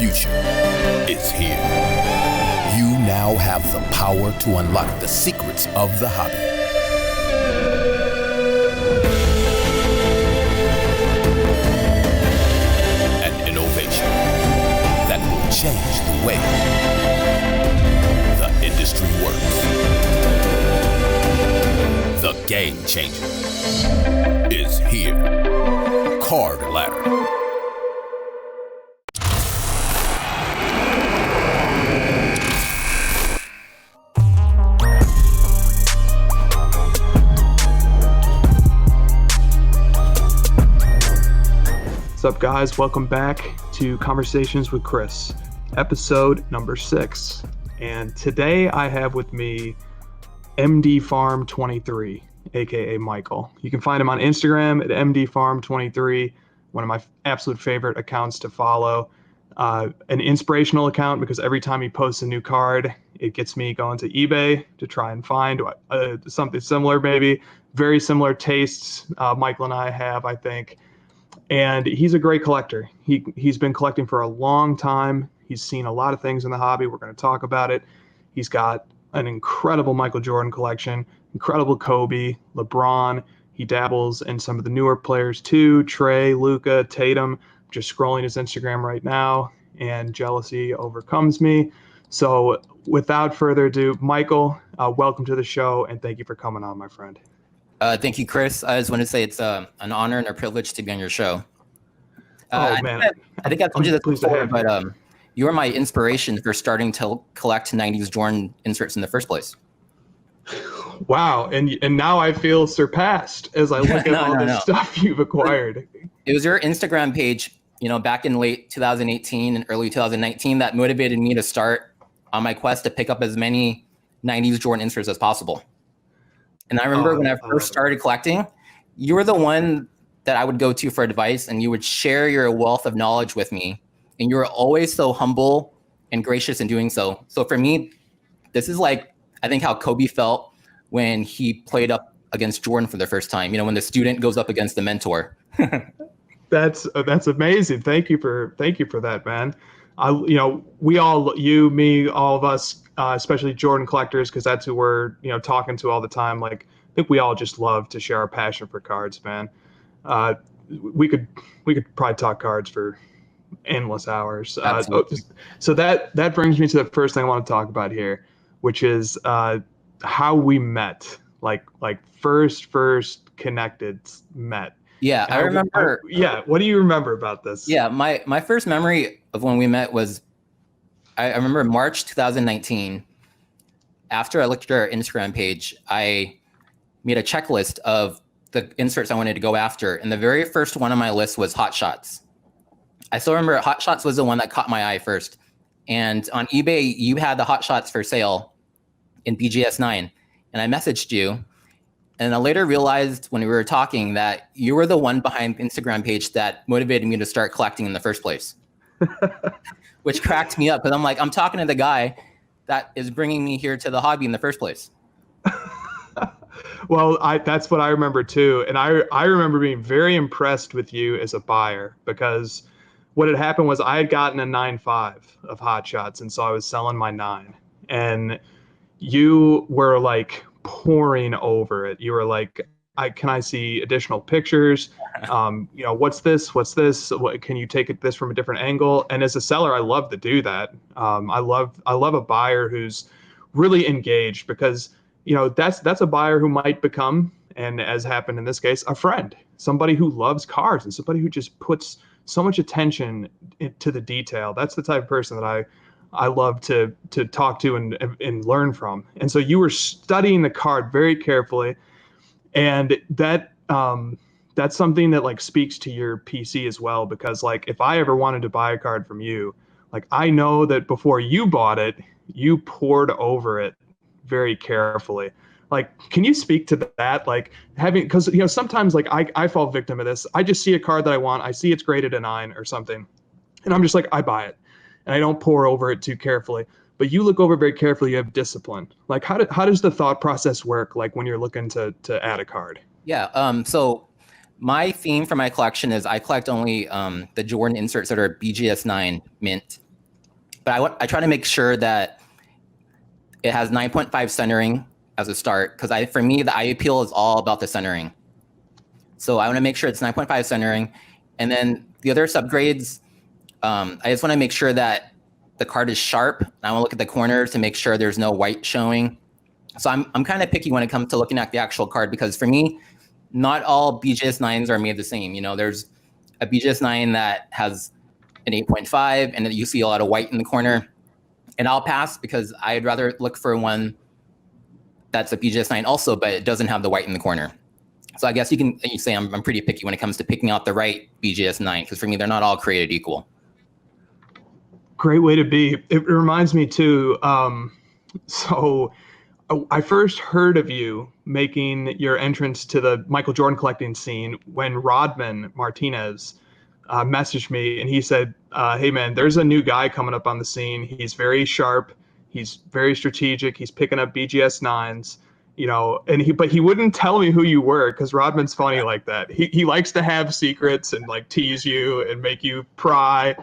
future is here. You now have the power to unlock the secrets of the hobby. An innovation that will change the way the industry works. The game changer is here. Card Ladder. What's up, guys? Welcome back to Conversations with Chris, episode number 6. And today I have with me MD Farm 23, aka Michael. You can find him on Instagram at MD Farm 23, one of my absolute favorite accounts to follow. An inspirational account because every time he posts a new card, it gets me going to eBay to try and find something similar, maybe. Very similar tastes Michael and I have, I think. And he's a great collector. He's been collecting for a long time. He's seen a lot of things in the hobby. We're going to talk about it. He's got an incredible Michael Jordan collection, incredible Kobe, LeBron. He dabbles in some of the newer players too, Trae, Luka, Tatum. Just scrolling his Instagram right now, and jealousy overcomes me. So without further ado, Michael, welcome to the show, and thank you for coming on, my friend. Thank you, Chris. I just want to say it's an honor and a privilege to be on your show. Man. I think I told you this before, but you were my inspiration for starting to collect 90s Jordan inserts in the first place. Wow. And now I feel surpassed as I look at all this stuff you've acquired. It was your Instagram page, back in late 2018 and early 2019 that motivated me to start on my quest to pick up as many 90s Jordan inserts as possible. And I remember when I first started collecting, you were the one that I would go to for advice, and you would share your wealth of knowledge with me. And you were always so humble and gracious in doing so. So for me, this is like, I think how Kobe felt when he played up against Jordan for the first time, when the student goes up against the mentor. That's amazing. Thank you for that, man. We all, you, me, all of us, especially Jordan collectors, because that's who we're talking to all the time. Like, I think we all just love to share our passion for cards, man. We could probably talk cards for endless hours. So that brings me to the first thing I want to talk about here, which is how we met, like first met. Yeah, I remember. What do you remember about this? Yeah, my first memory of when we met was, I remember March 2019. After I looked at our Instagram page, I made a checklist of the inserts I wanted to go after. And the very first one on my list was Hot Shots. I still remember Hot Shots was the one that caught my eye first. And on eBay, you had the Hot Shots for sale in BGS 9. And I messaged you. And I later realized when we were talking that you were the one behind the Instagram page that motivated me to start collecting in the first place. Which cracked me up because I'm like, I'm talking to the guy that is bringing me here to the hobby in the first place. Well, that's what I remember too. And I remember being very impressed with you as a buyer, because what had happened was I had gotten a 9.5 of Hot Shots. And so I was selling my 9, and you were like pouring over it. You were like, can I see additional pictures? What's this? Can you take this from a different angle? And as a seller, I love to do that. I love a buyer who's really engaged, because that's a buyer who might become, and as happened in this case, a friend, somebody who loves cards and somebody who just puts so much attention to the detail. That's the type of person that I love to talk to and learn from. And so you were studying the card very carefully. And that's something that like speaks to your PC as well, because like if I ever wanted to buy a card from you, like I know that before you bought it, you poured over it very carefully. Like, can you speak to that? Like because sometimes like I fall victim of this. I just see a card that I want. I see it's graded a 9 or something, and I'm just like, I buy it, and I don't pour over it too carefully. But you look over very carefully. You have discipline. Like, how does the thought process work? Like when you're looking to add a card? Yeah. So my theme for my collection is I collect only the Jordan inserts that are BGS 9 mint. But I try to make sure that it has 9.5 centering as a start, because for me, the eye appeal is all about the centering. So I want to make sure it's 9.5 centering. And then the other subgrades, I just want to make sure that the card is sharp. I want to look at the corners to make sure there's no white showing. So I'm kind of picky when it comes to looking at the actual card, because for me, not all BGS 9s are made the same. There's a BGS 9 that has an 8.5 and then you see a lot of white in the corner. And I'll pass because I'd rather look for one that's a BGS 9 also, but it doesn't have the white in the corner. So I guess you say I'm pretty picky when it comes to picking out the right BGS 9, because for me, they're not all created equal. Great way to be. It reminds me too. So I first heard of you making your entrance to the Michael Jordan collecting scene when Rodman Martinez messaged me, and he said, hey man, there's a new guy coming up on the scene. He's very sharp. He's very strategic. He's picking up BGS 9s. But he wouldn't tell me who you were, because Rodman's funny like that. He likes to have secrets and like tease you and make you pry.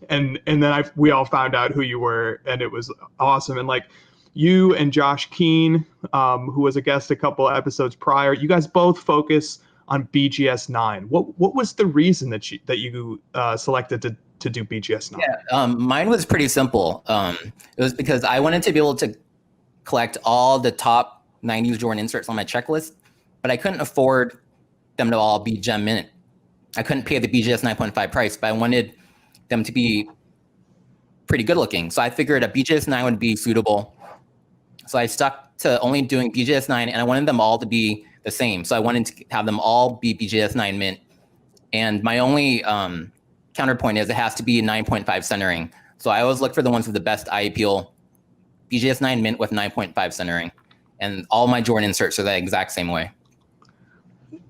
And then we all found out who you were, and it was awesome. And like you and Josh Keene, who was a guest a couple of episodes prior, you guys both focus on BGS 9. What was the reason that you selected to do BGS 9? Yeah, mine was pretty simple. It was because I wanted to be able to collect all the top 90s Jordan inserts on my checklist, but I couldn't afford them to all be gem mint. I couldn't pay the BGS 9.5 price, but I wanted them to be pretty good looking. So I figured a BGS 9 would be suitable. So I stuck to only doing BGS 9, and I wanted them all to be the same. So I wanted to have them all be BGS 9 mint. And my only counterpoint is it has to be 9.5 centering. So I always look for the ones with the best eye appeal, BGS 9 mint with 9.5 centering. And all my Jordan inserts are the exact same way.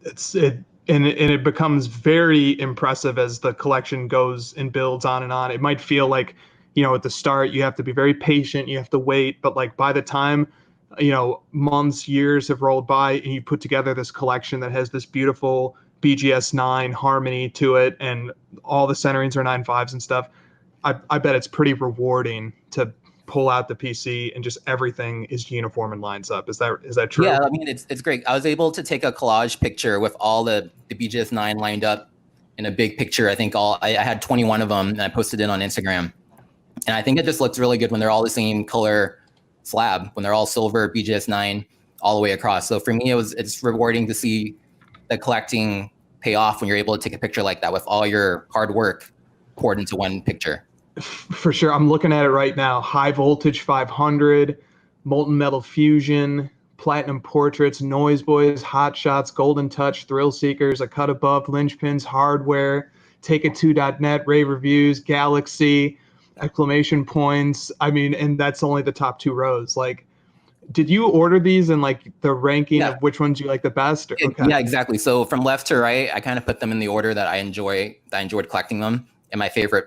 It becomes very impressive as the collection goes and builds on and on. It might feel like, at the start you have to be very patient, you have to wait, but like by the time, months, years have rolled by and you put together this collection that has this beautiful BGS 9 harmony to it and all the centerings are 9.5s and stuff, I bet it's pretty rewarding to pull out the PC and just everything is uniform and lines up. Is that true? Yeah, I mean, it's great. I was able to take a collage picture with all the BGS 9 lined up in a big picture. I think I had 21 of them, and I posted it on Instagram. And I think it just looks really good when they're all the same color slab, when they're all silver BGS 9 all the way across. So for me, it's rewarding to see the collecting pay off when you're able to take a picture like that with all your hard work poured into one picture. For sure. I'm looking at it right now. High Voltage 500, Molten Metal Fusion, Platinum Portraits, Noise Boys, Hot Shots, Golden Touch, Thrill Seekers, A Cut Above, Linchpins, Hardware, Take-It2.net, Rave Reviews, Galaxy, exclamation points. I mean, and that's only the top 2 rows. Like, did you order these in like the ranking of which ones you like the best? Okay. Yeah, exactly. So from left to right, I kind of put them in the order that I enjoyed collecting them. And my favorite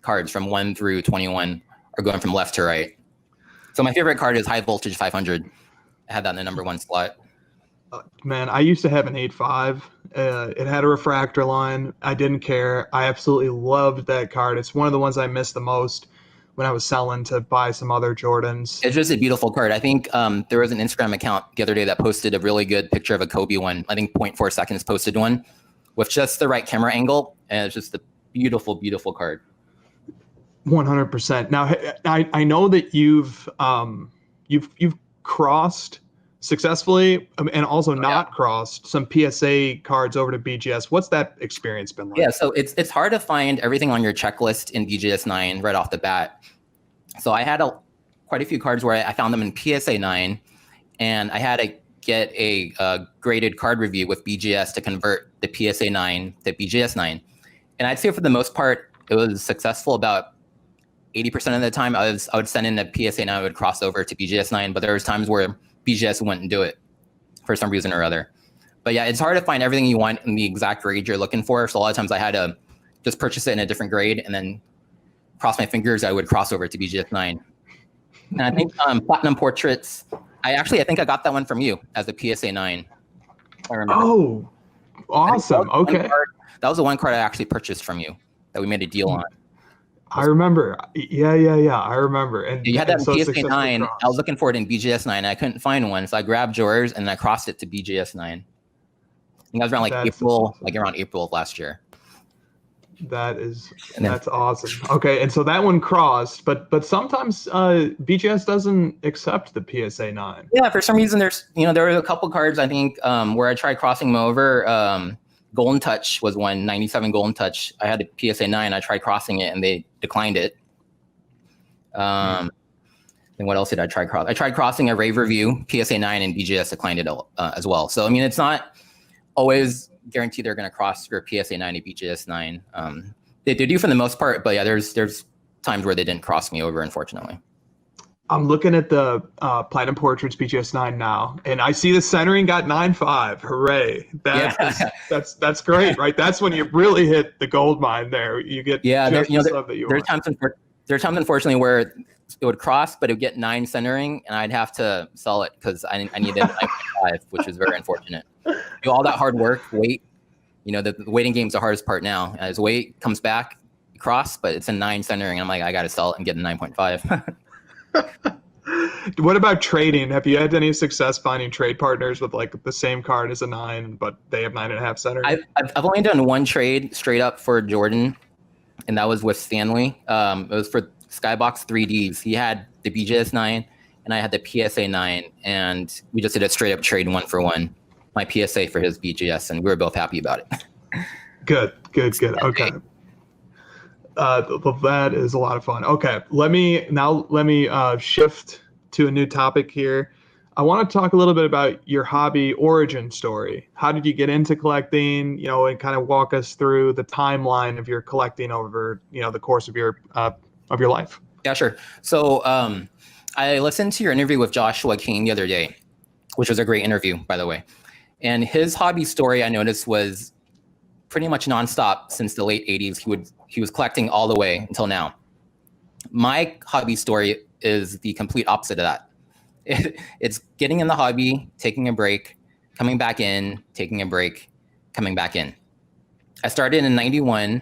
cards from 1 through 21 are going from left to right. So my favorite card is High Voltage 500. I had that in the number 1 slot. Man, I used to have an 8.5. It had a refractor line. I didn't care. I absolutely loved that card. It's one of the ones I missed the most when I was selling to buy some other Jordans. It's just a beautiful card. I think there was an Instagram account the other day that posted a really good picture of a Kobe one. I think 0.4 seconds posted one with just the right camera angle. And it's just a beautiful, beautiful card. 100%. Now, I know that you've crossed successfully and also not crossed some PSA cards over to BGS. What's that experience been like? Yeah, so it's hard to find everything on your checklist in BGS 9 right off the bat. So I had quite a few cards where I found them in PSA 9, and I had to get a graded card review with BGS to convert the PSA 9 to BGS 9. And I'd say for the most part, it was successful. About 80% of the time, I would send in a PSA 9, I would cross over to BGS 9, but there was times where BGS wouldn't do it for some reason or other. But yeah, it's hard to find everything you want in the exact grade you're looking for. So a lot of times I had to just purchase it in a different grade and then cross my fingers, I would cross over to BGS 9. And I think Platinum Portraits, I think I got that one from you as a PSA 9. I remember. Oh, awesome. Okay. That was the one card I actually purchased from you that we made a deal on. I remember. Yeah. I remember. You had that And in so PSA successfully 9. crossed. I was looking for it in BGS 9. I couldn't find one, so I grabbed yours and I crossed it to BGS 9. I think I was around like That's April, awesome. like around April of last year. That's awesome. Okay, and so that one crossed, but sometimes BGS doesn't accept the PSA 9. Yeah, for some reason there were a couple cards I think where I tried crossing them over. Golden Touch was one, 97 Golden Touch. I had a PSA 9. I tried crossing it and they declined it. And what else did I try crossing? I tried crossing a Rave Review, PSA 9, and BGS declined it as well. So, I mean, it's not always guaranteed they're going to cross your PSA 9 to BGS 9. They do for the most part, but yeah, there's times where they didn't cross me over, unfortunately. I'm looking at the Platinum Portraits BGS 9 now, and I see the centering got 9.5. Hooray! That's great, right? That's when you really hit the gold mine. There, you get there's want. times unfortunately where it would cross, but it would get 9 centering, and I'd have to sell it because I needed 9.5, which was very unfortunate. Do all that hard work, wait. The waiting game is the hardest part now. As wait comes back, cross, but it's a 9 centering. I'm like, I got to sell it and get a 9.5. What about trading? Have you had any success finding trade partners with like the same card as a 9, but they have 9.5 centering? I've only done one trade straight up for Jordan, and that was with Stanley. It was for Skybox 3Ds. He had the BGS 9, and I had the PSA 9, and we just did a straight up trade 1-for-1. My PSA for his BGS, and we were both happy about it. Good. Okay. That is a lot of fun. Okay, let me shift to a new topic here. I want to talk a little bit about your hobby origin story. How did you get into collecting? And kind of walk us through the timeline of your collecting over the course of your life. Yeah, sure. So I listened to your interview with Joshua King the other day, which was a great interview, by the way. And his hobby story, I noticed, was pretty much nonstop since the late 80s. He was collecting all the way until now. My hobby story is the complete opposite of that. It's getting in the hobby, taking a break, coming back in, taking a break, coming back in. I started in 91.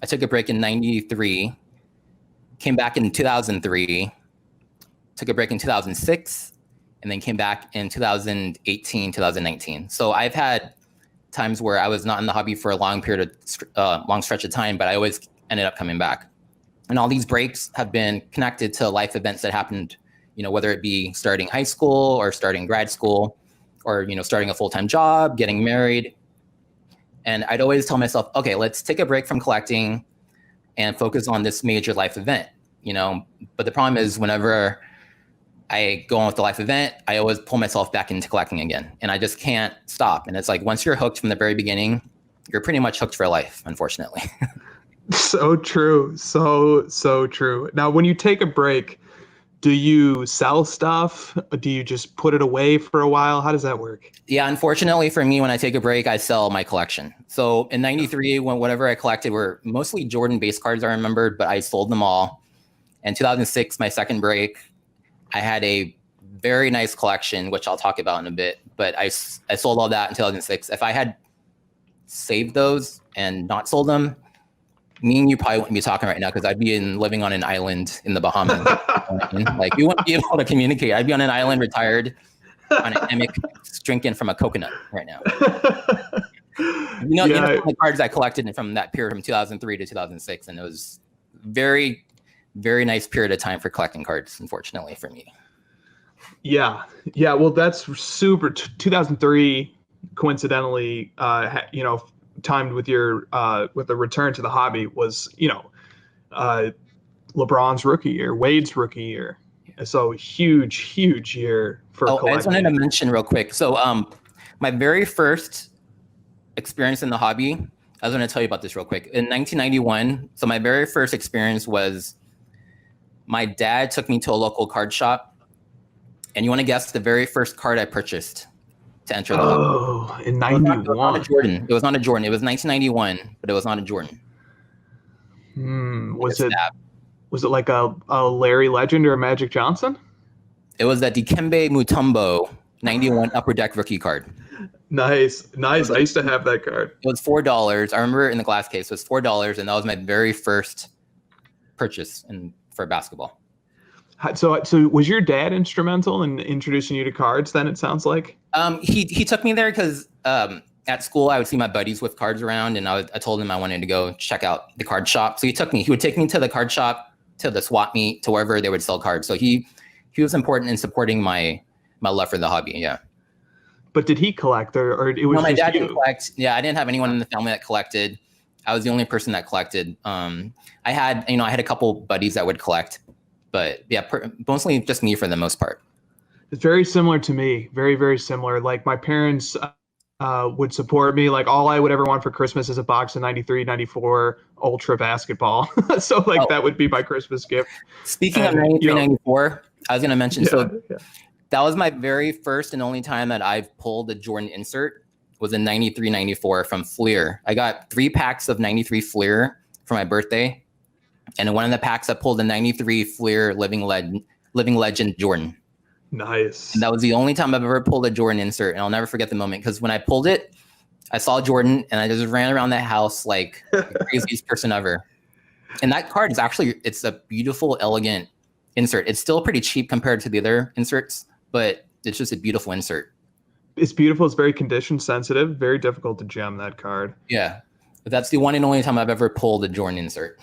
I took a break in 93, came back in 2003, took a break in 2006, and then came back in 2018, 2019. So I've had times where I was not in the hobby for a long stretch of time, but I always ended up coming back. And all these breaks have been connected to life events that happened, whether it be starting high school or starting grad school or, starting a full-time job, getting married. And I'd always tell myself, okay, let's take a break from collecting and focus on this major life event, But the problem is whenever I go on with the life event, I always pull myself back into collecting again, and I just can't stop. And it's like, once you're hooked from the very beginning, you're pretty much hooked for life, unfortunately. So true. So true. Now, when you take a break, do you sell stuff? Do you just put it away for a while? How does that work? Yeah, unfortunately for me, when I take a break, I sell my collection. So in 93, whatever I collected were mostly Jordan base cards, I remembered, but I sold them all. In 2006, my second break, I had a very nice collection, which I'll talk about in a bit, but I sold all that in 2006. If I had saved those and not sold them, me and you probably wouldn't be talking right now because I'd be living on an island in the Bahamas. Like, you wouldn't be able to communicate. I'd be on an island retired on an hammock drinking from a coconut right now. The cards I collected from that period from 2003 to 2006, and it was very, very nice period of time for collecting cards, unfortunately for me. Yeah. Well, that's super. 2003, coincidentally, timed with your with the return to the hobby was LeBron's rookie year, Wade's rookie year. So huge year for collecting. I just wanted to mention real quick. So my very first experience in the hobby, I was going to tell you about this real quick. In 1991, so my very first experience was my dad took me to a local card shop. And you want to guess the very first card I purchased to enter the hobby? Oh, in 91. It was not a Jordan. It was not a Jordan. It was 1991, but it was not a Jordan. Was it like a Larry Legend or a Magic Johnson? It was a Dikembe Mutombo 91 Upper Deck rookie card. Nice. I used to have that card. It was $4. I remember in the glass case, it was $4, and that was my very first purchase and for basketball. So was your dad instrumental in introducing you to cards then, it sounds like? He took me there because at school I would see my buddies with cards around, and I told him I wanted to go check out the card shop. So he would take me to the card shop, to the swap meet, to wherever they would sell cards. So he was important in supporting my love for the hobby. Yeah. But did he collect, or it was no, my just dad you? didn't collect. Yeah, I didn't have anyone in the family that collected. I was the only person that collected. I had a couple buddies that would collect, but yeah, mostly just me for the most part. It's very similar to me. Very, very similar. Like my parents would support me. Like all I would ever want for Christmas is a box of 93, 94 Ultra basketball. So like that would be my Christmas gift. Speaking of 93, 94, I was going to mention, that was my very first and only time that I've pulled a Jordan insert, was in 93, 94 from Fleer. I got 3 packs of 93 Fleer for my birthday. And in one of the packs, I pulled a 93 Fleer Living Legend Jordan. Nice. And that was the only time I've ever pulled a Jordan insert. And I'll never forget the moment, because when I pulled it, I saw Jordan and I just ran around that house like the craziest person ever. And that card is it's a beautiful, elegant insert. It's still pretty cheap compared to the other inserts, but it's just a beautiful insert. It's beautiful. It's very condition sensitive. Very difficult to gem that card. Yeah. But that's the one and only time I've ever pulled a Jordan insert.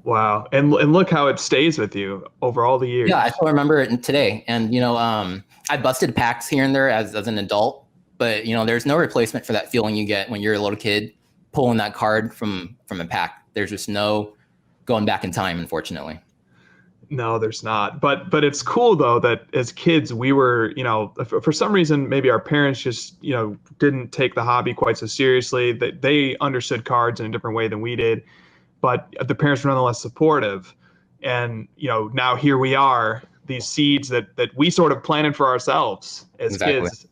Wow. And look how it stays with you over all the years. Yeah, I still remember it today. And, I busted packs here and there as an adult, but, there's no replacement for that feeling you get when you're a little kid pulling that card from a pack. There's just no going back in time, unfortunately. No, there's not. But it's cool, though, that as kids, we were, for some reason, maybe our parents just, didn't take the hobby quite so seriously. They understood cards in a different way than we did. But the parents were nonetheless supportive. And, now here we are, these seeds that we sort of planted for ourselves as kids.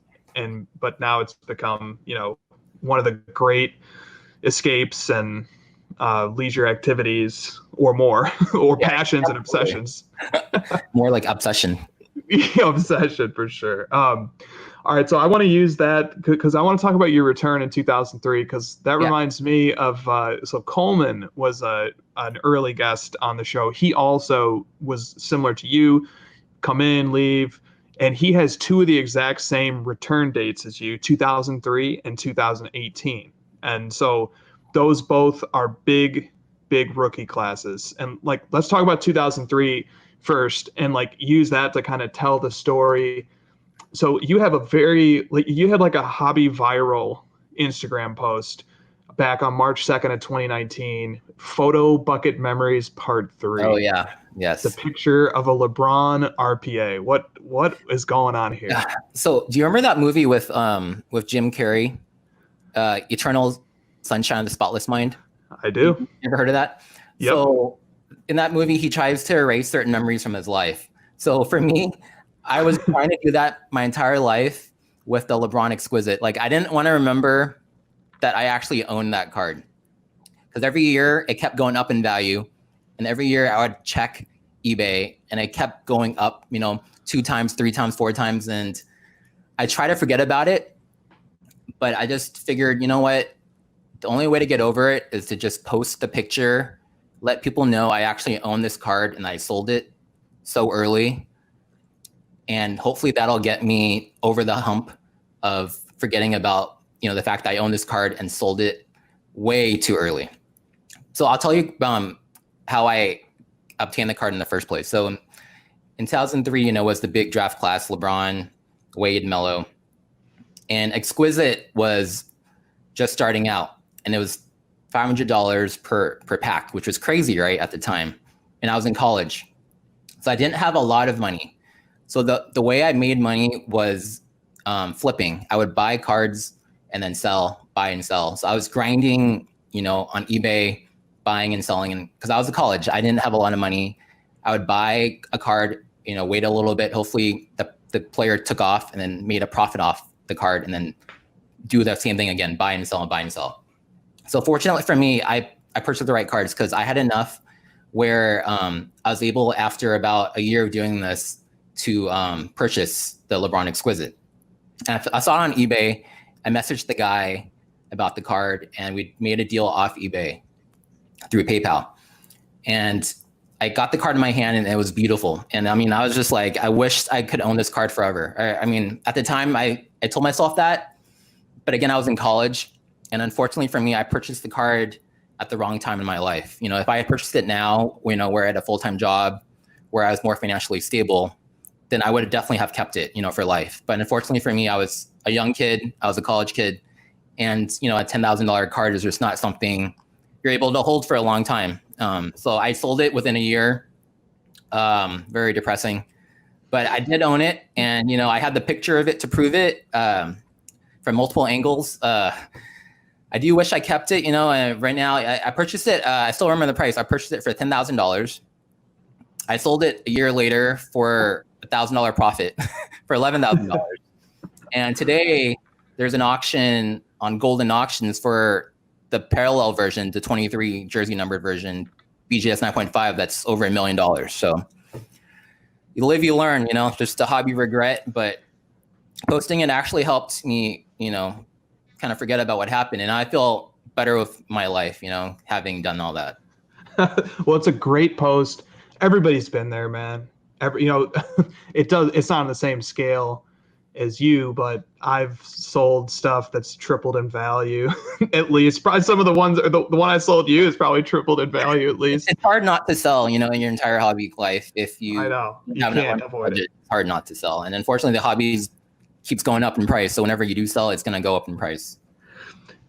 But now it's become, one of the great escapes and leisure activities or more, or passions and obsessions. More like obsession. Obsession for sure. All right, so I want to use that because I want to talk about your return in 2003, because that reminds me of so Coleman was an early guest on the show. He also was similar to you, come in, leave, and he has 2 of the exact same return dates as you, 2003 and 2018. And so those both are big rookie classes. And like, let's talk about 2003 first and like use that to kind of tell the story. So you have you had like a hobby viral Instagram post back on March 2nd of 2019, Photo Bucket Memories Part 3. Oh yeah. Yes. The picture of a LeBron RPA. What is going on here? So do you remember that movie with Jim Carrey, Eternal Sunshine of the Spotless Mind? I do. You ever heard of that? Yep. So in that movie, he tries to erase certain memories from his life. So for me, I was trying to do that my entire life with the LeBron Exquisite. Like, I didn't want to remember that I actually owned that card, because every year it kept going up in value. And every year I would check eBay and it kept going up, 2 times, 3 times, 4 times. And I try to forget about it, but I just figured, you know what? The only way to get over it is to just post the picture, let people know I actually own this card and I sold it so early. And hopefully that'll get me over the hump of forgetting about, the fact that I own this card and sold it way too early. So I'll tell you how I obtained the card in the first place. So in 2003, was the big draft class, LeBron, Wade, Melo. And Exquisite was just starting out. And it was $500 per pack, which was crazy, right, at the time. And I was in college. So I didn't have a lot of money. So the way I made money was flipping. I would buy cards and then sell, buy and sell. So I was grinding, on eBay, buying and selling. And because I was in college, I didn't have a lot of money. I would buy a card, wait a little bit. Hopefully the player took off and then made a profit off the card, and then do the same thing again, buy and sell and buy and sell. So fortunately for me, I purchased the right cards because I had enough where I was able, after about a year of doing this, to purchase the LeBron Exquisite. And I saw it on eBay. I messaged the guy about the card, and we made a deal off eBay through PayPal. And I got the card in my hand and it was beautiful. And I mean, I was just like, I wish I could own this card forever. I mean, at the time I told myself that, but again, I was in college. And unfortunately for me, I purchased the card at the wrong time in my life. You know, if I had purchased it now, you know, where I had a full-time job, where I was more financially stable, then I would definitely have kept it, you know, for life. But unfortunately for me, I was a young kid, I was a college kid, and, you know, a $10,000 card is just not something you're able to hold for a long time. So I sold it within a year. Very depressing, but I did own it. And, you know, I had the picture of it to prove it from multiple angles. I do wish I kept it, you know, and right now I purchased it. I still remember the price. I purchased it for $10,000. I sold it a year later for $1,000 profit for $11,000. And today there's an auction on Golden Auctions for the parallel version, the 23 jersey numbered version, BGS 9.5, that's over $1 million. So you live, you learn, you know, just a hobby regret, but posting it actually helped me, you know, kind of forget about what happened. And I feel better with my life, you know, having done all that. Well, it's a great post. Everybody's been there, man. You know, it's not on the same scale as you, but I've sold stuff that's tripled in value at least. Probably some of the ones, the one I sold you is probably tripled in value at least. It's hard not to sell, you know, in your entire hobby life. If you, I know, you can't avoid it. It's hard not to sell. And unfortunately, the hobby keeps going up in price. So whenever you do sell, it's going to go up in price.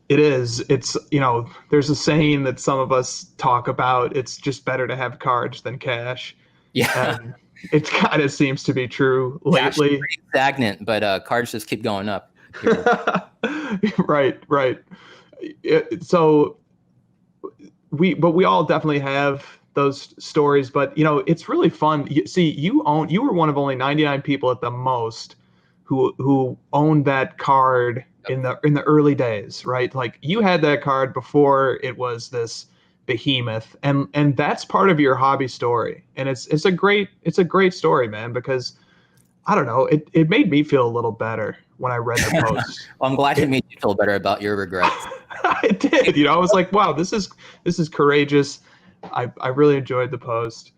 It is. It's, you know, there's a saying that some of us talk about. It's just better to have cards than cash. Yeah. And it kind of seems to be true lately. Pretty stagnant, but cards just keep going up. Right. So we all definitely have those stories, but you know, it's really fun. See, you were one of only 99 people at the most who owned that card in the early days, right? Like you had that card before it was this behemoth, and that's part of your hobby story, and it's a great story, man, because I don't know, it made me feel a little better when I read the post. Well, I'm glad it made you feel better about your regrets. It did, you know. I was like, wow, this is courageous. I really enjoyed the post.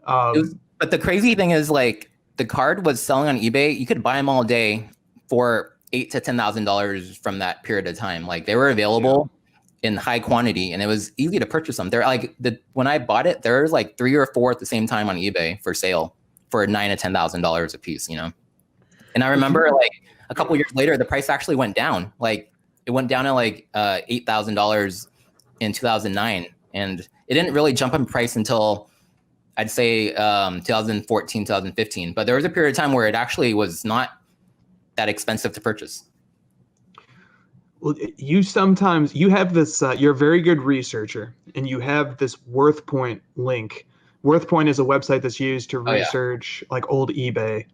But the crazy thing is, like, the card was selling on eBay. You could buy them all day for $8,000 to $10,000 from that period of time. Like, they were available in high quantity, and it was easy to purchase them. They're like, when I bought it, there was like 3 or 4 at the same time on eBay for sale for $9,000 to $10,000 a piece, you know. And I remember, like, a couple years later, the price actually went down. Like, it went down to like $8,000 in 2009, and it didn't really jump in price until I'd say 2014, 2015. But there was a period of time where it actually was not that expensive to purchase. Well, you have this, you're a very good researcher, and you have this WorthPoint link. WorthPoint is a website that's used to research like old eBay,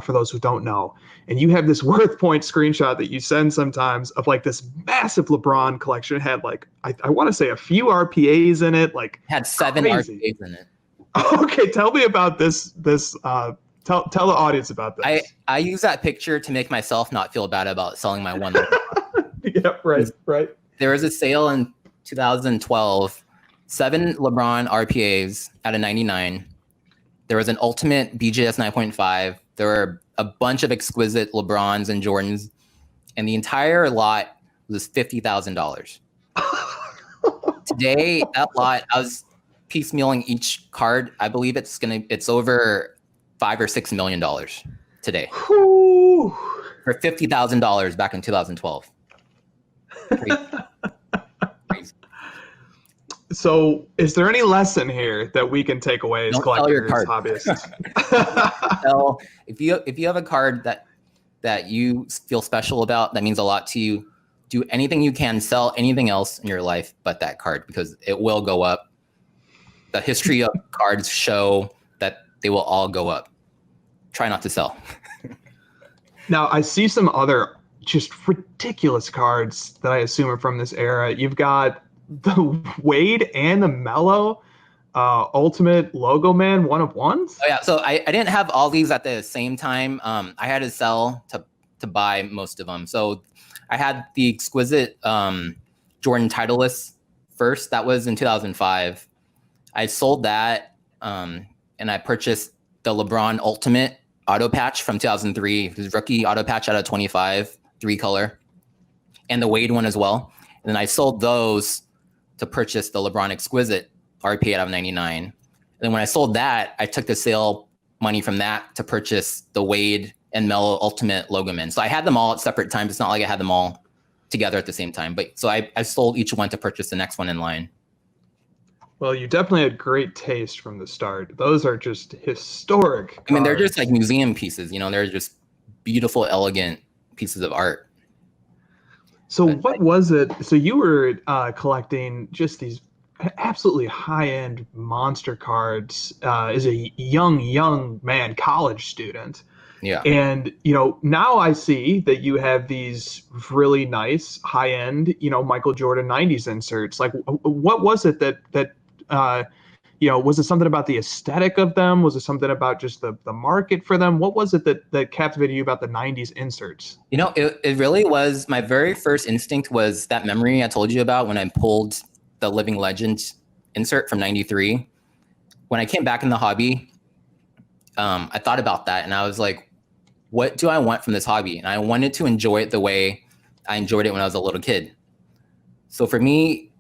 for those who don't know. And you have this WorthPoint screenshot that you send sometimes of like this massive LeBron collection. It had like, I want to say a few RPAs in it. Like, it had 7 crazy. RPAs in it. Okay, tell me about this. Tell the audience about this. I use that picture to make myself not feel bad about selling my one. Yeah, right. There was a sale in 2012, 7 LeBron RPAs at a 99. There was an ultimate BGS 9.5. There were a bunch of exquisite LeBrons and Jordans, and the entire lot was $50,000. Today, that lot, I was piecemealing each card. I believe it's over $5 or $6 million today. Whew. For $50,000 back in 2012. Crazy. So, is there any lesson here that we can take away as collectors, hobbyists? So, if you have a card that you feel special about, that means a lot to you, do anything you can, sell anything else in your life but that card, because it will go up. The history of cards show that they will all go up. Try not to sell. Now, I see some other just ridiculous cards that I assume are from this era. You've got the Wade and the Melo Ultimate Logo Man 1-of-1s. Oh yeah, so I didn't have all these at the same time. I had to sell to buy most of them. So I had the exquisite Jordan Titleist first. That was in 2005. I sold that, and I purchased the LeBron Ultimate auto patch from 2003, his rookie auto patch out of 25, 3-color, and the Wade one as well. And then I sold those to purchase the LeBron Exquisite RP out of 99. And then when I sold that, I took the sale money from that to purchase the Wade and Melo Ultimate Logo Men. So I had them all at separate times. It's not like I had them all together at the same time. But so I sold each one to purchase the next one in line. Well, you definitely had great taste from the start. Those are just historic cards. I mean, they're just like museum pieces, you know, they're just beautiful, elegant pieces of art. So what was it? So you were collecting just these absolutely high-end monster cards as a young man, college student. Yeah. And, you know, now I see that you have these really nice high-end, you know, Michael Jordan 90s inserts. Like, what was it that you know, was it something about the aesthetic of them? Was it something about just the market for them? What was it that captivated you about the 90s inserts? You know, it really was, my very first instinct was that memory I told you about when I pulled the Living Legend insert from 93. When I came back in the hobby, I thought about that and I was like, what do I want from this hobby? And I wanted to enjoy it the way I enjoyed it when I was a little kid. So for me,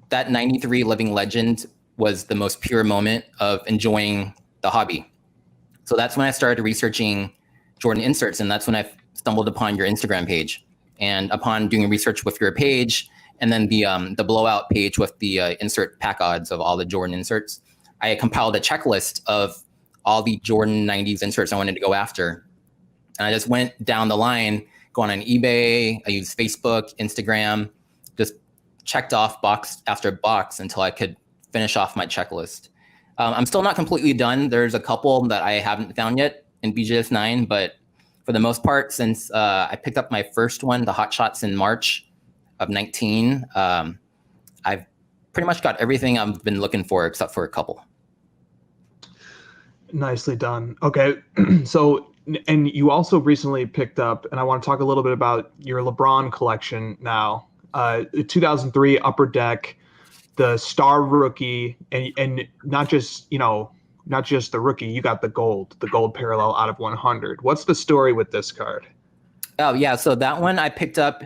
that 93 Living Legend was the most pure moment of enjoying the hobby. So that's when I started researching Jordan inserts, and that's when I stumbled upon your Instagram page. And upon doing research with your page, and then the blowout page with the insert pack odds of all the Jordan inserts, I compiled a checklist of all the Jordan 90s inserts I wanted to go after. And I just went down the line, going on eBay, I used Facebook, Instagram, just checked off box after box until I could finish off my checklist. I'm still not completely done. There's a couple that I haven't found yet in BGS 9, but for the most part, since I picked up my first one, the Hot Shots, in March of 19, I've pretty much got everything I've been looking for except for a couple. Nicely done. Okay, so, and you also recently picked up, and I want to talk a little bit about your LeBron collection now. 2003 Upper Deck, the star rookie, and not just, you know, not just the rookie, you got the gold parallel out of 100. What's the story with this card? Oh yeah, so that one I picked up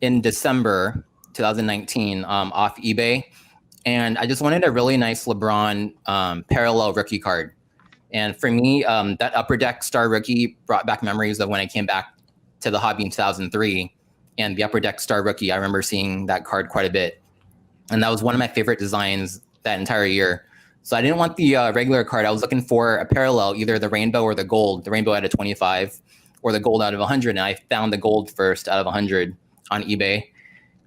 in December 2019 off eBay, and I just wanted a really nice LeBron parallel rookie card. And for me, that Upper Deck star rookie brought back memories of when I came back to the hobby in 2003, and the Upper Deck star rookie, I remember seeing that card quite a bit. And that was one of my favorite designs that entire year. So I didn't want the regular card. I was looking for a parallel, either the rainbow or the gold. The rainbow out of 25 or the gold out of 100. And I found the gold first out of 100 on eBay.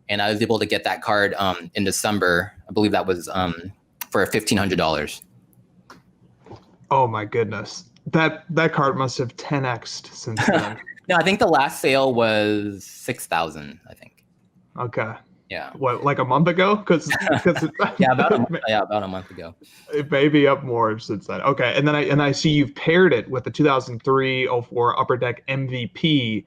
And I was able to get that card in December. I believe that was for $1,500. Oh my goodness. That card must have 10x'd since then. No, I think the last sale was 6,000, I think. Okay. Yeah. What, like a month ago? Because yeah, about a month ago. It may be up more since then. Okay, and then I see you've paired it with the 2003-04 Upper Deck MVP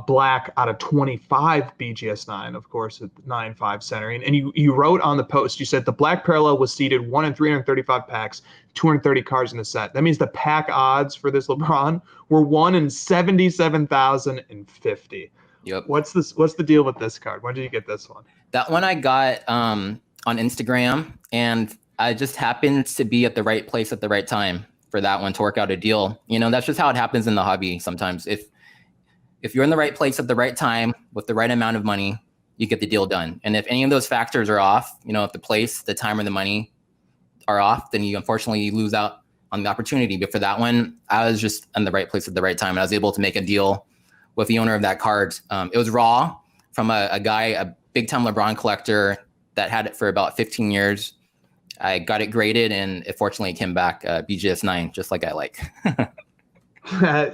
black out of 25 BGS 9, of course, at 9.5 centering. And you wrote on the post, you said the black parallel was seeded 1 in 335 packs, 230 cards in the set. That means the pack odds for this LeBron were 1 in 77,050. Yep. What's the deal with this card? When did you get this one? That one I got on Instagram, and I just happened to be at the right place at the right time for that one to work out a deal. You know, that's just how it happens in the hobby sometimes. If you're in the right place at the right time with the right amount of money, you get the deal done. And if any of those factors are off, you know, if the place, the time, or the money are off, then you unfortunately lose out on the opportunity. But for that one, I was just in the right place at the right time, and I was able to make a deal with the owner of that card. It was raw from a guy, a big-time LeBron collector that had it for about 15 years. I got it graded, and it fortunately came back BGS 9, just like I like.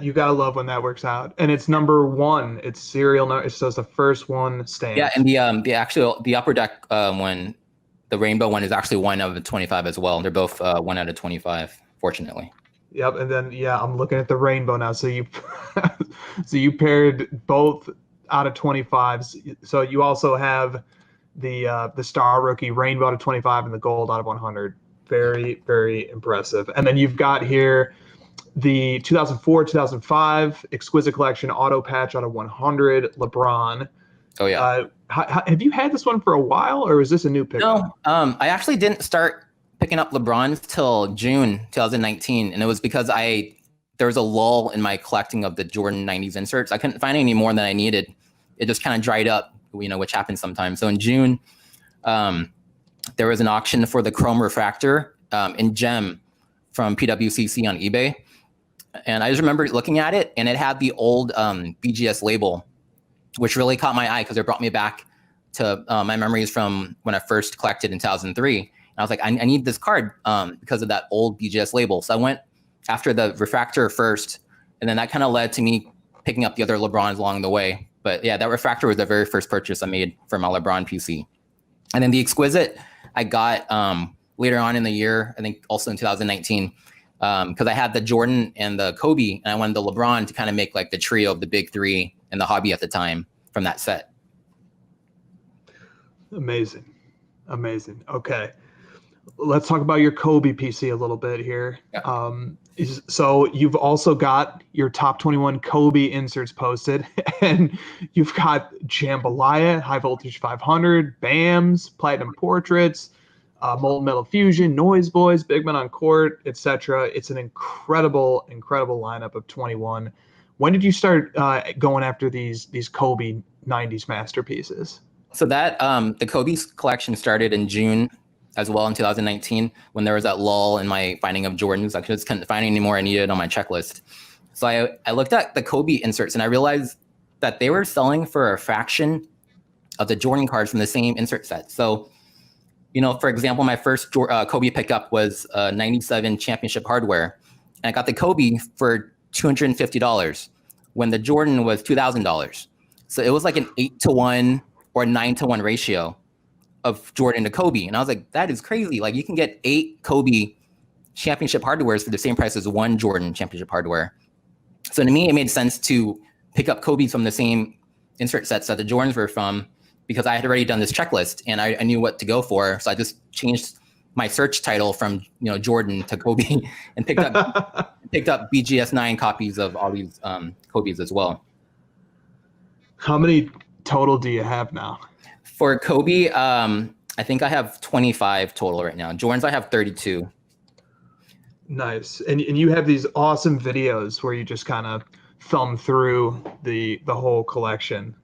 You gotta love when that works out. And it's number 1. It's serial number. It says the first one stamped. Yeah, and the Upper Deck one, the rainbow one, is actually 1 out of 25 as well. They're both 1 out of 25, fortunately. Yep, and then I'm looking at the rainbow now. So you paired both out of 25s. So you also have the star rookie rainbow out of 25 and the gold out of 100. Very, very impressive. And then you've got here the 2004, 2005 Exquisite Collection auto patch out of 100 LeBron. Oh yeah. Have you had this one for a while, or is this a new pickup? No, I actually didn't start picking up LeBrons till June 2019, and it was because there was a lull in my collecting of the Jordan 90s inserts. I couldn't find any more than I needed. It just kind of dried up, which happens sometimes. So in June, there was an auction for the Chrome Refractor in gem from PWCC on eBay. And I just remember looking at it, and it had the old BGS label, which really caught my eye because it brought me back to my memories from when I first collected in 2003. And I was like, I need this card because of that old BGS label. So I went after the Refractor first, and then that kind of led to me picking up the other LeBrons along the way. But yeah, that Refractor was the very first purchase I made for my LeBron PC. And then the Exquisite I got later on in the year, I think also in 2019, because I had the Jordan and the Kobe, and I wanted the LeBron to kind of make like the trio of the big three in the hobby at the time from that set. Amazing. Okay. Let's talk about your Kobe PC a little bit here. Yeah. So you've also got your top 21 Kobe inserts posted, and you've got Jambalaya, High Voltage 500, BAMs, Platinum Portraits, Molten Metal Fusion, Noise Boys, Big Men on Court, etc. It's an incredible lineup of 21. When did you start going after these Kobe 90s masterpieces? So that the Kobe collection started in June as well in 2019, when there was that lull in my finding of Jordans. I just couldn't find any more I needed on my checklist. So I looked at the Kobe inserts, and I realized that they were selling for a fraction of the Jordan cards from the same insert set. So, for example, my first Kobe pickup was 97 championship hardware, and I got the Kobe for $250 when the Jordan was $2,000. So it was like an 8-to-1 or 9-to-1 ratio of Jordan to Kobe. And I was like, that is crazy. Like, you can get 8 Kobe championship hardwares for the same price as 1 Jordan championship hardware. So to me, it made sense to pick up Kobe's from the same insert sets that the Jordans were from, because I had already done this checklist and I knew what to go for. So I just changed my search title from Jordan to Kobe and picked up BGS 9 copies of all these Kobe's as well. How many total do you have now? For Kobe, I think I have 25 total right now. Jordans, I have 32. Nice. And you have these awesome videos where you just kind of thumb through the whole collection.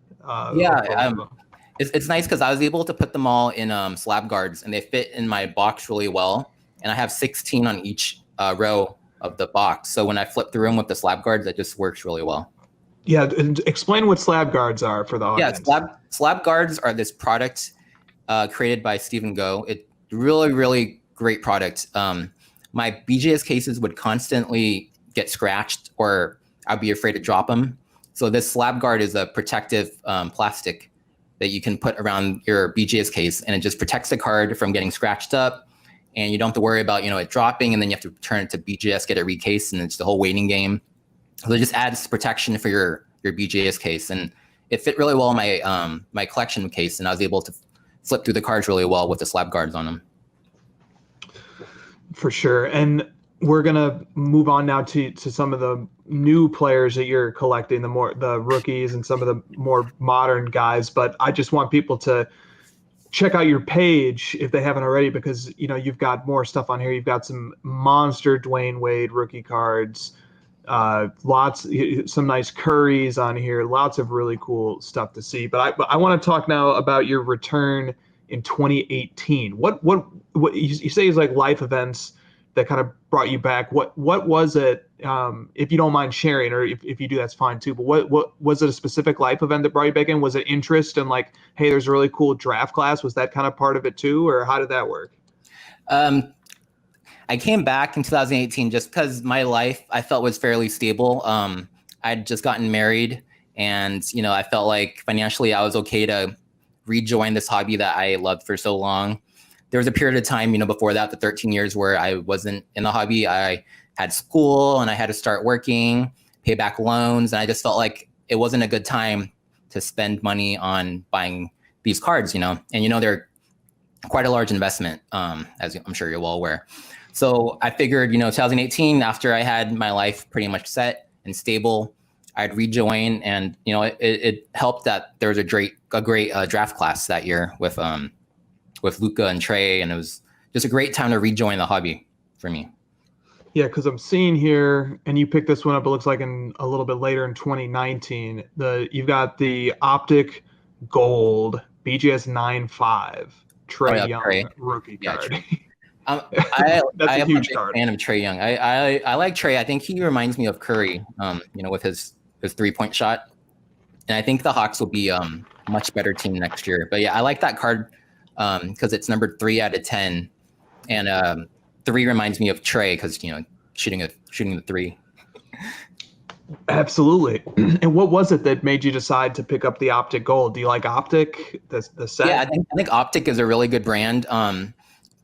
It's nice because I was able to put them all in slab guards, and they fit in my box really well. And I have 16 on each row of the box. So when I flip through them with the slab guards, it just works really well. Yeah, and explain what slab guards are for the audience. Yeah, slab guards are this product created by Stephen Go. It's really, really great product. My BGS cases would constantly get scratched, or I'd be afraid to drop them. So this slab guard is a protective plastic that you can put around your BGS case, and it just protects the card from getting scratched up, and you don't have to worry about it dropping, and then you have to return it to BGS, get it recased, and it's the whole waiting game. So it just adds protection for your BGS case, and it fit really well in my my collection case, and I was able to flip through the cards really well with the slab guards on them. For sure. And we're gonna move on now to some of the new players that you're collecting, the rookies and some of the more modern guys. But I just want people to check out your page if they haven't already, because you've got more stuff on here. You've got some monster Dwayne Wade rookie cards, some nice Currys on here, lots of really cool stuff to see. But I want to talk now about your return in 2018. What you say is like life events that kind of brought you back. What was it? If you don't mind sharing, or if you do, that's fine too. But what was it? A specific life event that brought you back in? Was it interest in like, hey, there's a really cool draft class? Was that kind of part of it too, or how did that work? I came back in 2018 just because my life I felt was fairly stable. I'd just gotten married, and I felt like financially I was okay to rejoin this hobby that I loved for so long. There was a period of time, before that, the 13 years where I wasn't in the hobby. I had school and I had to start working, pay back loans, and I just felt like it wasn't a good time to spend money on buying these cards, And they're quite a large investment, as I'm sure you're well aware. So I figured, 2018, after I had my life pretty much set and stable, I'd rejoin, and it helped that there was a great draft class that year with Luka and Trae, and it was just a great time to rejoin the hobby for me. Yeah, because I'm seeing here, and you picked this one up. It looks like in a little bit later in 2019. You've got the Optic Gold BGS 9.5 Trae Young Trae. rookie card. That's a huge big card. Fan of Trae Young. I like Trae. I think he reminds me of Curry. With his 3-point shot, and I think the Hawks will be much better team next year. But yeah, I like that card because it's numbered 3 out of 10, and 3 reminds me of Trae because shooting the 3. Absolutely. And what was it that made you decide to pick up the Optic Gold? Do you like Optic, the set? Yeah, I think Optic is a really good brand.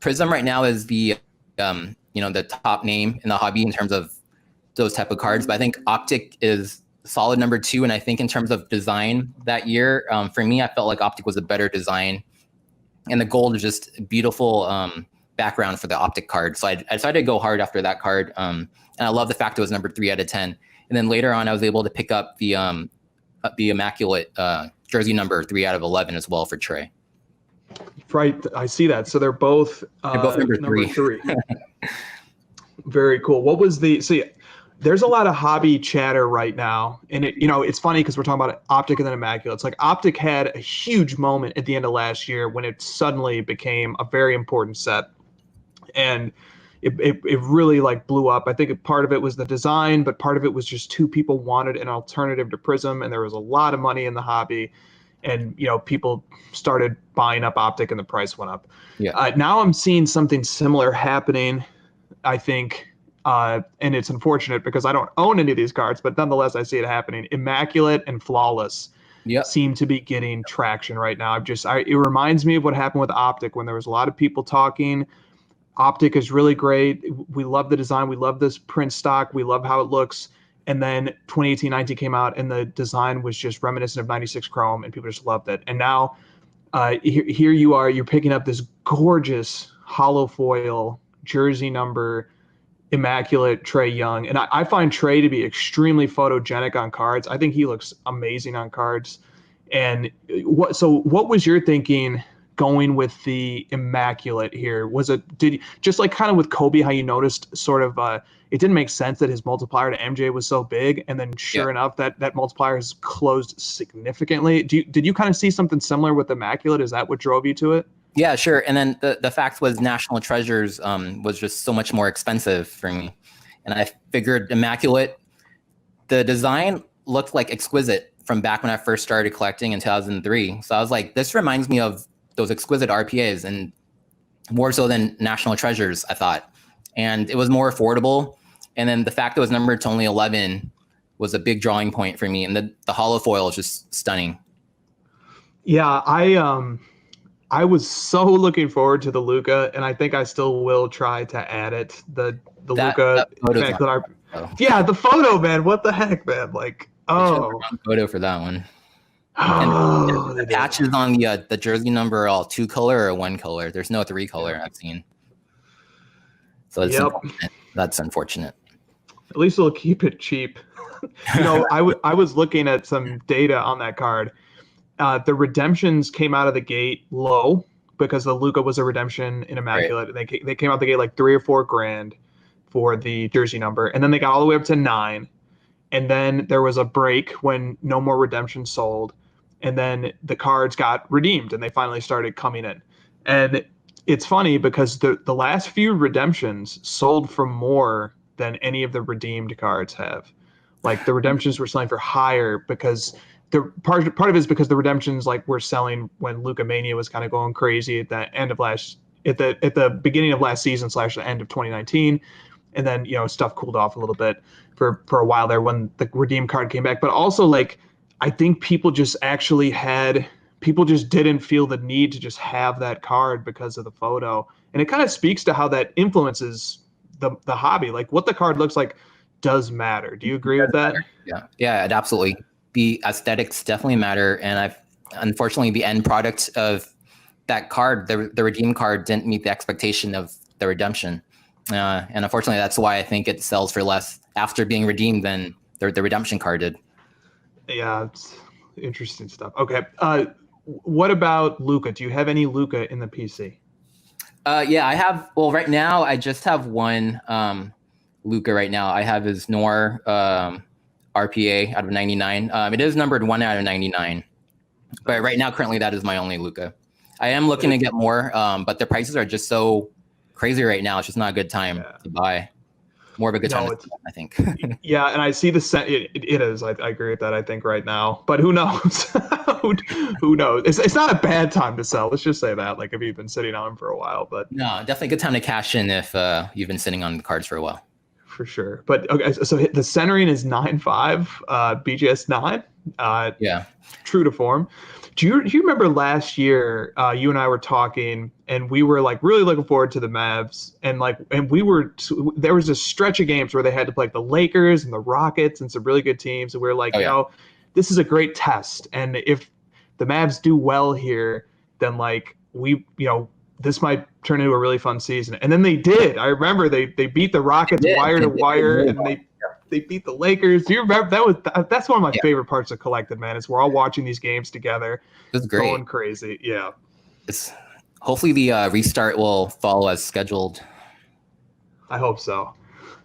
Prism right now is the the top name in the hobby in terms of those type of cards. But I think Optic is solid number 2. And I think in terms of design that year, for me, I felt like Optic was a better design. And the gold is just a beautiful background for the Optic card. So I decided to go hard after that card. And I love the fact it was number 3 out of 10. And then later on, I was able to pick up the immaculate jersey number 3 out of 11 as well for Trae. Right, I see that. So they're both number 3. Very cool. What was there's a lot of hobby chatter right now, and it's funny because we're talking about Optic and then Immaculate. It's like Optic had a huge moment at the end of last year when it suddenly became a very important set, and it really like blew up. I think part of it was the design, but part of it was just two people wanted an alternative to Prism, and there was a lot of money in the hobby, and people started buying up Optic, and the price went up. Yeah. Now I'm seeing something similar happening, I think. And it's unfortunate because I don't own any of these cards, but nonetheless, I see it happening. Immaculate and Flawless seem to be getting traction right now. It reminds me of what happened with Optic when there was a lot of people talking. Optic is really great. We love the design. We love this print stock. We love how it looks. And then 2018-19 came out, and the design was just reminiscent of 96 Chrome, and people just loved it. And now here you are. You're picking up this gorgeous hollow foil jersey number immaculate Trae Young. And I find Trae to be extremely photogenic on cards. I think he looks amazing on cards. And what was your thinking going with the immaculate here? Just like kind of with Kobe, how you noticed sort of it didn't make sense that his multiplier to MJ was so big, and then sure enough that multiplier has closed significantly. Did you kind of see something similar with immaculate? Is that what drove you to it? Yeah, sure. And then the fact was National Treasures was just so much more expensive for me. And I figured Immaculate, the design looked like exquisite from back when I first started collecting in 2003. So I was like, this reminds me of those exquisite RPAs, and more so than National Treasures, I thought. And it was more affordable. And then the fact that it was numbered to only 11 was a big drawing point for me. And the hollow foil is just stunning. Yeah, I was so looking forward to the Luka, and I think I still will try to add it. The Luka, the photo, man. What the heck, man? Like, photo for that one. And the patches on the jersey number are all 2 color or 1 color. There's no 3 color I've seen. So it's unfortunate. That's unfortunate. At least it'll keep it cheap. I was looking at some data on that card. The redemptions came out of the gate low because the Luka was a redemption in Immaculate. Right. They came out the gate like $3 or $4 grand for the jersey number, and then they got all the way up to 9. And then there was a break when no more redemptions sold, and then the cards got redeemed, and they finally started coming in. And it's funny because the last few redemptions sold for more than any of the redeemed cards have. Like the redemptions were selling for higher because part of it is because the redemptions like were selling when Luka Mania was kind of going crazy at the end of at the beginning of last season / the end of 2019, and then stuff cooled off a little bit for a while there when the redeem card came back. But also like I think people just didn't feel the need to just have that card because of the photo, and it kind of speaks to how that influences the hobby. Like what the card looks like does matter. Do you agree with that? Yeah, it absolutely. The aesthetics definitely matter, and unfortunately the end product of that card, the redeem card, didn't meet the expectation of the redemption. And unfortunately, that's why I think it sells for less after being redeemed than the redemption card did. Yeah, it's interesting stuff. Okay. What about Luka? Do you have any Luka in the PC? Yeah, I have. Well, right now, I just have one Luka right now. I have his Nor RPA out of 99. It is numbered 1 out of 99. But right now, currently, that is my only Luka. I am looking to get more, but the prices are just so crazy right now. It's just not a good time to buy. More of a good time, I think. Yeah, and I see it is. I agree with that, I think, right now. But who knows? Who knows? It's not a bad time to sell. Let's just say that. Like, if you've been sitting on them for a while. But no, definitely a good time to cash in if you've been sitting on the cards for a while. For sure. But okay, so the centering is 9.5, BGS 9. Yeah. True to form. Do you remember last year you and I were talking and we were like really looking forward to the Mavs and there was a stretch of games where they had to play like the Lakers and the Rockets and some really good teams and we were like, this is a great test, and if the Mavs do well here, then like this might turn into a really fun season. And then they did. I remember they beat the Rockets wire to wire, and they beat the Lakers. Do you remember that's one of my favorite parts of Collected, man. Is we're all watching these games together. It's great. Going crazy. Yeah. Hopefully the restart will follow as scheduled. I hope so.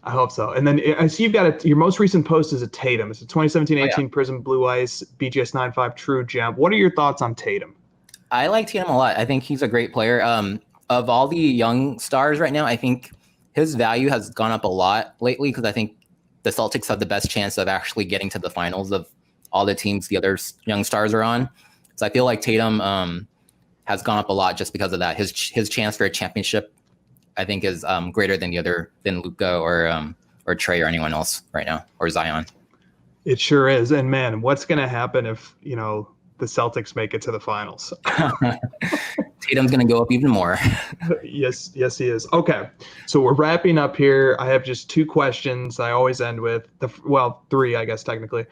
And then I see you've got your most recent post is a Tatum. It's a 2017-18 Prism Blue Ice BGS 9.5 True Gem. What are your thoughts on Tatum? I like Tatum a lot. I think he's a great player. Of all the young stars right now, I think his value has gone up a lot lately because I think the Celtics have the best chance of actually getting to the finals of all the teams the other young stars are on. So I feel like Tatum has gone up a lot just because of that. His chance for a championship, I think, is greater than Luka or Trae or anyone else right now, or Zion. It sure is. And man, what's going to happen if the Celtics make it to the finals? Tatum's going to go up even more. Yes, he is. Okay, so we're wrapping up here. I have just 2 questions I always end with. 3, I guess, technically.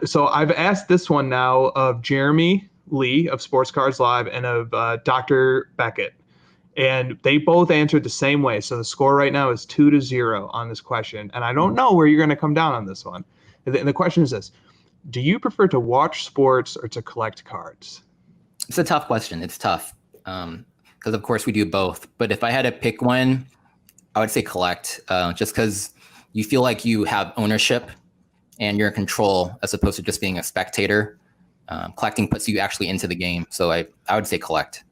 So I've asked this one now of Jeremy Lee of Sports Cards Live and of Dr. Beckett. And they both answered the same way. So the score right now is 2-0 on this question. And I don't know where you're going to come down on this one. And the question is this. Do you prefer to watch sports or to collect cards? It's a tough question. It's tough because, of course, we do both. But if I had to pick one, I would say collect, just because you feel like you have ownership and you're in control as opposed to just being a spectator. Collecting puts you actually into the game. So I would say collect.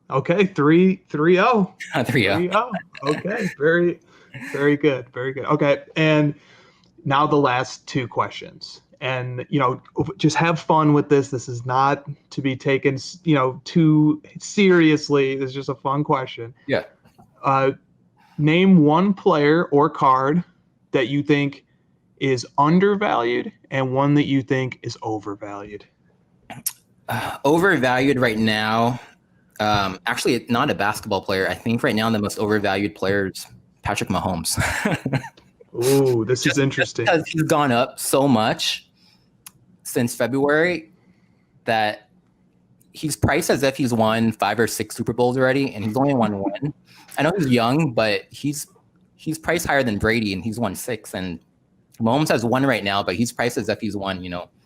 Okay, 3-0. 3-0. Okay, very, very good. Very good. Okay, and now the last 2 questions. And, just have fun with this. This is not to be taken, too seriously. It's just a fun question. Yeah. Name one player or card that you think is undervalued and one that you think is overvalued. Overvalued right now. Actually, not a basketball player. I think right now the most overvalued player is Patrick Mahomes. Ooh, this is interesting. Because he's gone up so much since February that he's priced as if he's won 5 or 6 Super Bowls already, and he's only won 1. I know he's young, but he's priced higher than Brady, and he's won 6. And Mahomes has 1 right now, but he's priced as if he's won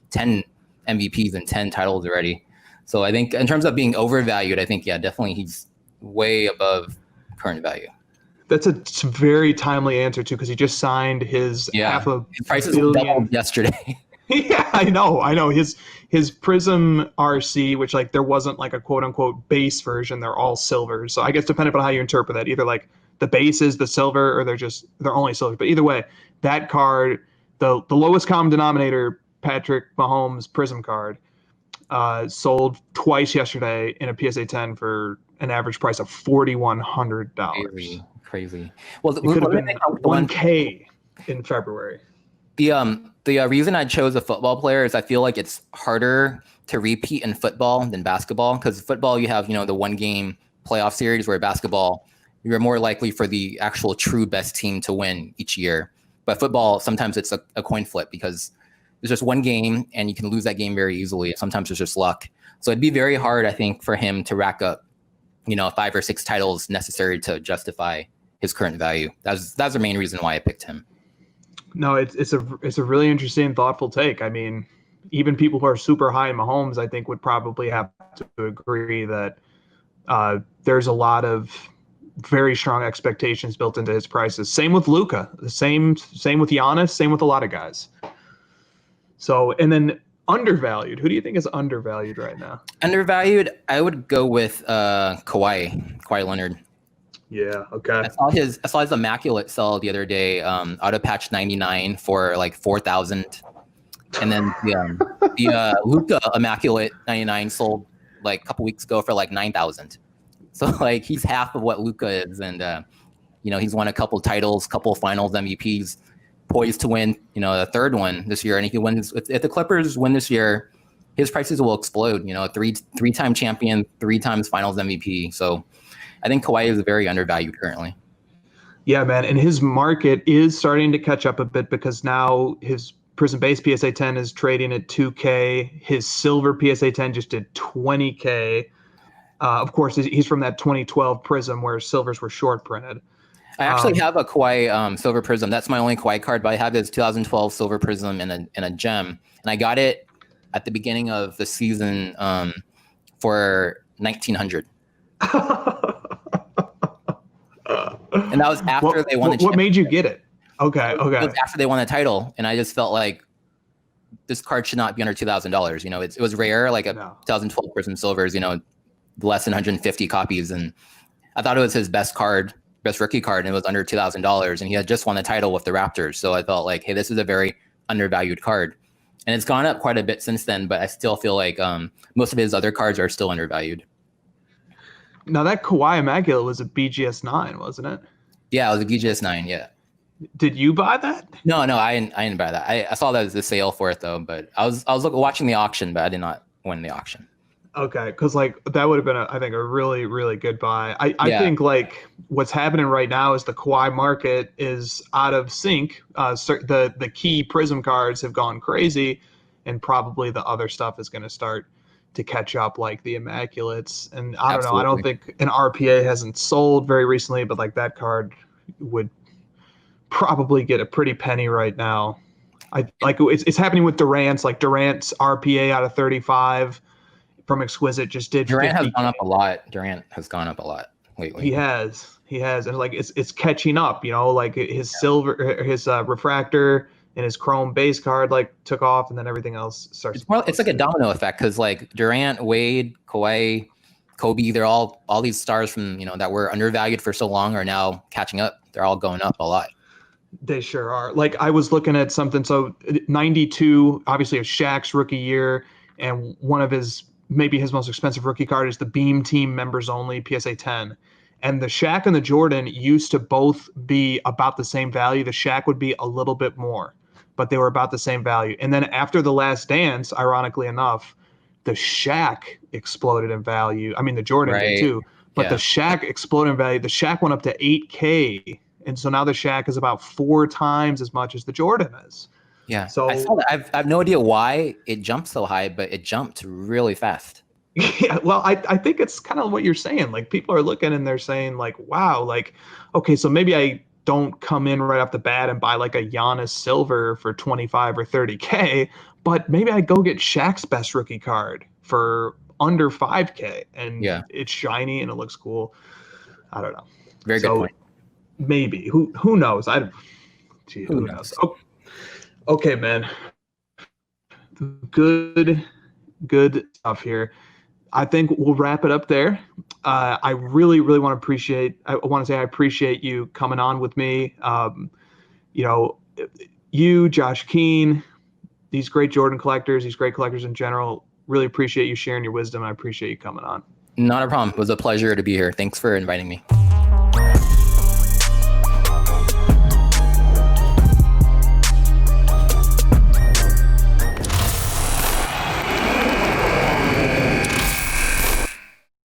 10 MVPs and 10 titles already. So I think in terms of being overvalued, I think definitely he's way above current value. That's a very timely answer too, because he just signed his half a his prices doubled yesterday. Yeah, I know. His Prism RC, which like there wasn't like a quote unquote base version, they're all silver. So I guess depending on how you interpret that, either like the base is the silver or they're only silver. But either way, that card, the lowest common denominator, Patrick Mahomes Prism card, sold twice yesterday in a PSA 10 for an average price of $4,100. Crazy. Well, it could have been $1K in February. The reason I chose a football player is I feel like it's harder to repeat in football than basketball, because football you have the 1 game playoff series, where basketball you're more likely for the actual true best team to win each year. But football, sometimes it's a coin flip because there's just 1 game and you can lose that game very easily. Sometimes it's just luck. So it'd be very hard, I think, for him to rack up 5 or 6 titles necessary to justify his current value. That's the main reason why I picked him. No, it's a really interesting, thoughtful take. I mean, even people who are super high in Mahomes, I think, would probably have to agree that there's a lot of very strong expectations built into his prices. Same with Luka. Same with Giannis. Same with a lot of guys. So, and then undervalued. Who do you think is undervalued right now? Undervalued, I would go with Kawhi Leonard. Yeah. Okay. I saw his immaculate sell the other day. Auto patch 99 for like 4,000, and then the Luka immaculate 99 sold like a couple weeks ago for like 9,000. So like he's half of what Luka is, and he's won a couple titles, couple finals MVPs, poised to win the third one this year. And if he wins, if the Clippers win this year, his prices will explode. Three-time champion, 3 times finals MVP. So I think Kawhi is very undervalued currently. Yeah, man. And his market is starting to catch up a bit because now his Prism Base PSA 10 is trading at 2K. His Silver PSA 10 just did 20K. Of course, he's from that 2012 Prism where Silvers were short printed. I actually have a Kawhi Silver Prism. That's my only Kawhi card, but I have his 2012 Silver Prism in a gem. And I got it at the beginning of the season for $1,900. And that was after they won the championship. What made you get it? Okay. It was after they won the title, and I just felt like this card should not be under $2,000. It was rare, like a 2012 Prism Silvers, less than 150 copies, and I thought it was his best rookie card, and it was under $2,000, and he had just won the title with the Raptors. So I felt like, hey, this is a very undervalued card, and it's gone up quite a bit since then. But I still feel like most of his other cards are still undervalued. Now that Kawhi Immaculate was a BGS 9, wasn't it? Yeah, it was a BGS 9. Yeah. Did you buy that? No, I didn't buy that. I saw that as a sale for it though, but I was watching the auction, but I did not win the auction. Okay, because like that would have been I think a really, really good buy. I think like what's happening right now is the Kawhi market is out of sync. The key Prism cards have gone crazy, and probably the other stuff is going to start to catch up, like the Immaculates. And I don't know. I don't think an RPA hasn't sold very recently, but like that card would probably get a pretty penny right now. It's happening with Durant's. Like Durant's RPA out of 35 from Exquisite just did. Durant has gone up a lot. Durant has gone up a lot lately. He has, and like it's catching up. Like his silver, his refractor, and his chrome base card like took off, and then everything else starts. It's like a domino effect because like Durant, Wade, Kawhi, Kobe, they're all these stars from that were undervalued for so long are now catching up. They're all going up a lot. They sure are. Like I was looking at something. So 92, obviously of Shaq's rookie year, and one of maybe his most expensive rookie card is the Beam Team Members Only PSA 10. And the Shaq and the Jordan used to both be about the same value. The Shaq would be a little bit more, but they were about the same value. And then after The Last Dance, ironically enough, the Shaq exploded in value. I mean, the Jordan did too, but the Shaq exploded in value. The Shaq went up to 8K. And so now the Shaq is about 4 times as much as the Jordan is. Yeah. So I saw that. I have no idea why it jumped so high, but it jumped really fast. Yeah, well, I think it's kind of what you're saying. Like people are looking and they're saying like, wow, like, okay, so maybe I don't come in right off the bat and buy like a Giannis Silver for 25 or 30K, but maybe I go get Shaq's best rookie card for under 5K, and it's shiny and it looks cool. I don't know. Very good point. Maybe who knows? Who knows? Okay, man. Good stuff here. I think we'll wrap it up there. I really, really want to say I appreciate you coming on with me. You, Josh Keene, these great Jordan collectors, these great collectors in general, really appreciate you sharing your wisdom. I appreciate you coming on. Not a problem. It was a pleasure to be here. Thanks for inviting me.